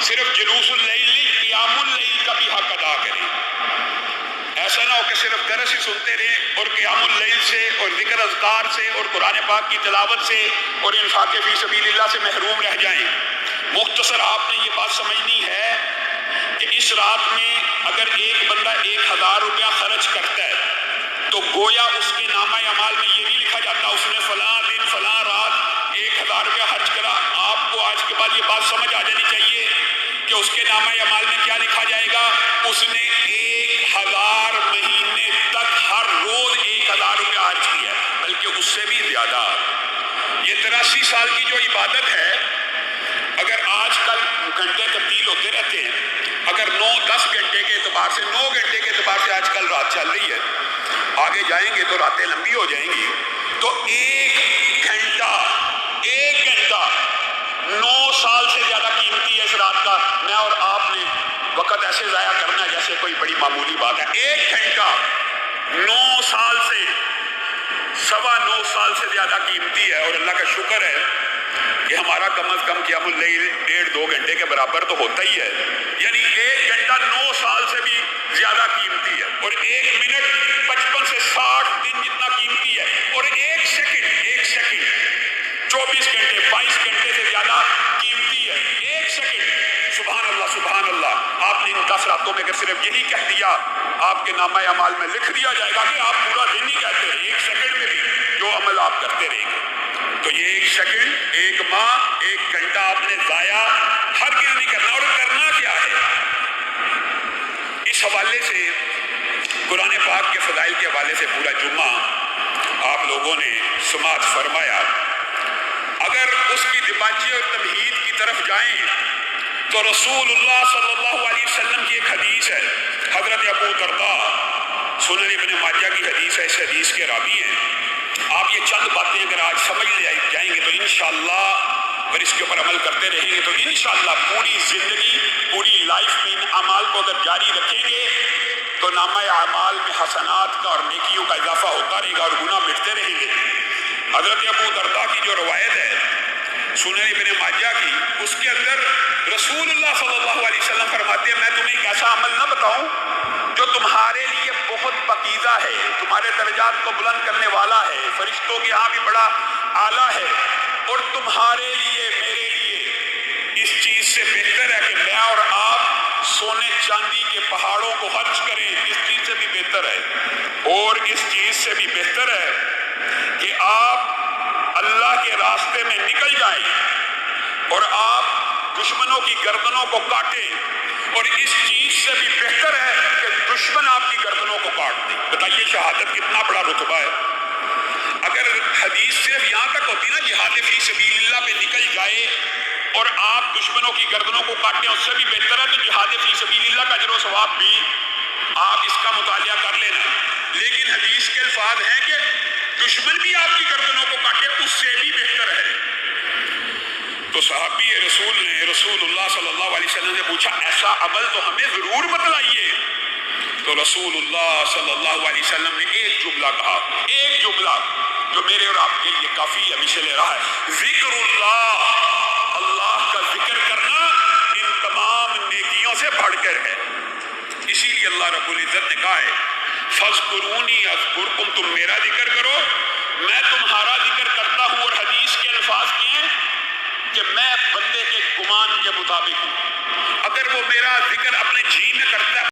صرف جلوس اللیل قیام اللیل کا بھی حق ادا کریں. ایسا نہ ہو کہ صرف درس ہی سنتے رہیں اور قیام اللیل سے اور ذکر اذکار سے اور قرآن پاک کی تلاوت سے اور انفاق فی سبیل اللہ سے محروم رہ جائیں. مختصر آپ نے یہ بات سمجھنی ہے کہ اس رات میں اگر ایک بندہ 1000 روپیہ خرچ کرتا ہے تو گویا اس کے نامہ اعمال میں یہ نہیں لکھا جاتا اس نے فلاں دن فلاں رات 1000 روپیہ خرچ کرا. آپ کو آج کے بعد یہ بات سمجھ آ جانی چاہیے کہ اس کے نامہ اعمال میں کیا لکھا جائے گا. اس نے 1000 مہینے تک ہر روز 1000 روپیہ خرچ کیا ہے، بلکہ اس سے بھی زیادہ. یہ 83 سال کی جو عبادت ہے، اگر آج کل گھنٹے تبدیل ہوتے رہتے ہیں، اگر 9-10 گھنٹے کے اعتبار سے 9 گھنٹے کے اعتبار سے آج کل رات چل رہی ہے، آگے جائیں گے تو راتیں لمبی ہو جائیں گی، تو ایک گھنٹہ 9 سال سے زیادہ قیمتی ہے اس رات کا. میں اور آپ نے وقت ایسے ضائع کرنا ہے جیسے کوئی بڑی معمولی بات ہے. ایک گھنٹہ 9 سال سے 9.25 سال سے زیادہ قیمتی ہے. اور اللہ کا شکر ہے کہ ہمارا کم از کم قیام اللیل 1.5-2 گھنٹے کے برابر تو ہوتا ہی ہے. یعنی ایک گھنٹہ 9 سال سے بھی زیادہ قیمتی ہے، اور ایک منٹ 55 سے 60 دن جتنا قیمتی ہے، اور ایک سیکنڈ 24 گھنٹے 22 گھنٹے سے زیادہ قیمتی ہے. ایک سیکنڈ. سبحان اللہ سبحان اللہ. آپ نے ان 10 راتوں میں اگر صرف یہی کہہ دیا، آپ کے نامہ اعمال میں لکھ دیا جائے گا کہ آپ پورا دن ہی کہتے رہے، ایک سیکنڈ میں بھی جو عمل آپ کرتے رہیں گے. تو یہ ایک سیکنڈ، ایک ماہ، 1 گھنٹہ آپ نے ضائع ہرگز نہیں کرنا. اور کرنا کیا ہے؟ اس حوالے سے قرآن پاک کے فضائل کے حوالے سے پورا جمعہ آپ لوگوں نے سماعت فرمایا. اگر اس کی دباچی اور تمہید کی طرف جائیں تو رسول اللہ صلی اللہ علیہ وسلم کی ایک حدیث ہے، حضرت ابو درداء، سنن ابن ماجہ کی حدیث ہے، اس حدیث کے راوی ہیں. آپ یہ چند باتیں اگر آج سمجھ لے جائیں گے تو انشاءاللہ، اور اس کے اوپر عمل کرتے رہیں گے تو انشاءاللہ پوری زندگی، پوری لائف میں ان اعمال کو اگر جاری رکھیں گے تو نامہ اعمال میں حسنات کا اور نیکیوں کا اضافہ ہوتا رہے گا اور گناہ مٹتے رہیں گے. حضرت ابو درداء کی جو روایت ہے سنن ابن ماجہ کی، اس کے اندر رسول اللہ صلی اللہ علیہ وسلم فرماتے ہیں میں تمہیں ایک ایسا عمل نہ بتاؤں جو تمہارے لیے بہت پاکیزہ ہے، تمہارے درجات کو بلند کرنے والا ہے، فرشتوں کے ہاں بھی بڑا اعلیٰ ہے، اور تمہارے لیے میرے لیے اس چیز سے بہتر ہے کہ میں اور آپ سونے چاندی کے پہاڑوں کو خرچ کریں. اس چیز سے بھی بہتر ہے، اور اس چیز سے بھی بہتر ہے کہ آپ اللہ کے راستے میں نکل جائیں اور آپ دشمنوں کی گردنوں کو کاٹیں. اور اس چیز سے بھی بہتر ہے کہ دشمن آپ کی گردنوں کو کاٹ دیں. بتائیے شہادت کتنا بڑا رتبہ ہے. اگر حدیث صرف یہاں تک ہوتی نا جہاد فی سبیل اللہ پہ نکل جائے اور آپ دشمنوں کی گردنوں کو کاٹیں، اس سے بھی بہتر ہے تو جہاد فی سبیل اللہ کا اجر و ثواب بھی آپ اس کا مطالعہ کر لینا. لیکن حدیث کے الفاظ ہیں کہ دشمن بھی آپ کی گردنوں کو کاٹے، اس سے بھی بہتر ہے. تو صحابی رسول نے رسول اللہ صلی اللہ علیہ وسلم سے پوچھا ایسا عمل تو ہمیں ضرور بتلائیے. تو رسول اللہ صلی اللہ علیہ وسلم نے ایک جملہ کہا، ایک جملہ جو میرے اور آپ کے لیے کافی ہمیشہ لے رہا ہے، ذکر اللہ. اللہ کا ذکر کرنا ان تمام نیکیوں سے بڑھ کر ہے. اسی لیے اللہ رب العزت نے کہا ہے فَاذْكُرُونِي أَذْكُرْكُمْ، تم میرا ذکر کرو میں تمہارا ذکر کرتا ہوں. اور حدیث کے الفاظ کیا ہیں کہ میں بندے کے گمان کے مطابق ہوں. اگر وہ میرا ذکر اپنے جی میں کرتا ہے